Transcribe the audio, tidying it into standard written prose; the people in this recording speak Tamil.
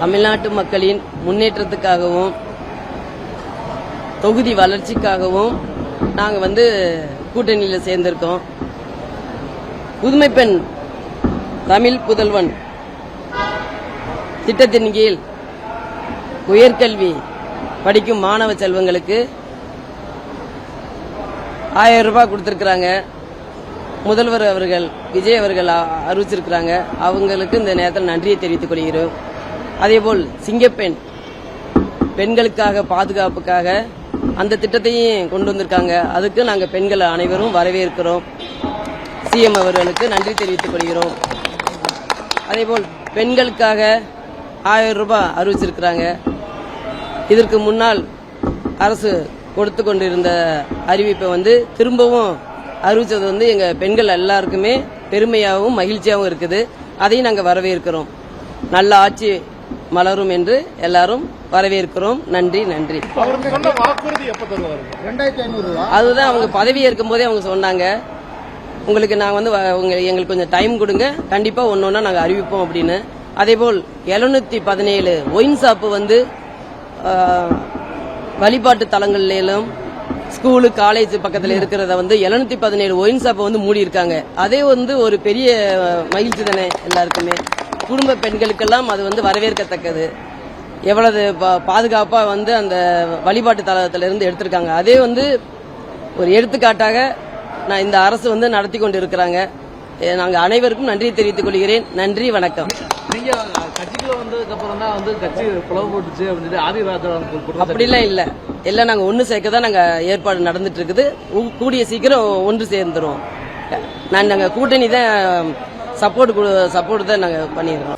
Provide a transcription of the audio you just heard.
தமிழ்நாட்டு மக்களின் முன்னேற்றத்துக்காகவும் தொகுதி வளர்ச்சிக்காகவும் நாங்கள் கூட்டணியில் சேர்ந்திருக்கோம். புதுமை பெண் தமிழ் புதல்வன் திட்டத்தின் கீழ் உயர்கல்வி படிக்கும் மாணவ செல்வங்களுக்கு 1000 ரூபாய் கொடுத்திருக்கிறாங்க. முதல்வர் அவர்கள் விஜய் அவர்கள் அறிவிச்சிருக்கிறாங்க. அவங்களுக்கு இந்த நேரத்தில் நன்றியை தெரிவித்துக் கொள்கிறோம். அதேபோல் சிங்கப்பெண் பெண்களுக்காக பாதுகாப்புக்காக அந்த திட்டத்தையும் கொண்டு வந்திருக்காங்க. அதுக்கு நாங்கள் பெண்கள் அனைவரும் வரவேற்கிறோம். சிஎம் அவர்களுக்கு நன்றி தெரிவித்துக் கொள்கிறோம். அதேபோல் பெண்களுக்காக 1000 ரூபாய் அறிவிச்சிருக்கிறாங்க. இதற்கு முன்னால் அரசு கொடுத்து கொண்டிருந்த அறிவிப்பை திரும்பவும் அறிவிச்சது எங்க பெண்கள் எல்லாருக்குமே பெருமையாகவும் மகிழ்ச்சியாகவும் இருக்குது. அதையும் நாங்கள் வரவேற்கிறோம். நல்ல ஆட்சி மலரும் என்று எல்லாரும் வரவேற்கிறோம். நன்றி நன்றி. அதுதான் அவங்க பதவி ஏற்கும் போதே அவங்க சொன்னாங்க, உங்களுக்கு நாங்கள் எங்களுக்கு கொஞ்சம் டைம் கொடுங்க, கண்டிப்பா ஒன்னொன்னா நாங்கள் அறிவிப்போம் அப்படின்னு. அதேபோல் 717 ஒயின் ஷாப்பு வழிபாட்டு தலங்களிலும் ஸ்கூலு காலேஜ் பக்கத்தில் இருக்கிறத 717 ஒயின் ஷாப்பை மூடி இருக்காங்க. அதே ஒரு பெரிய மகிழ்ச்சி தானே எல்லாருக்குமே. குடும்ப பெண்களுக்கெல்லாம் அது வரவேற்கத்தக்கது. எவ்வளவு பாதுகாப்பா அந்த வழிபாட்டு தலத்திலிருந்து எடுத்திருக்காங்க. அதே ஒரு எடுத்துக்காட்டாக நான் இந்த அரசு நடத்தி கொண்டு இருக்கிறாங்க. நாங்கள் அனைவருக்கும் நன்றி தெரிவித்துக் கொள்கிறேன். நன்றி, வணக்கம். நீங்க கட்சிக்குள்ள வந்ததுக்கு அப்புறம் தான் கட்சி பிளவு போட்டுச்சு அப்படின்னு ஆதிராஜா அப்படிலாம் இல்ல. எல்லாம் நாங்க ஒன்னு சேர்க்க தான் நாங்க ஏற்பாடு நடந்துட்டு இருக்குது. கூடிய சீக்கிரம் ஒன்று சேர்ந்துரும். நாங்க கூட்டணி தான் சப்போர்ட் தான் நாங்க பண்ணிடுறோம்.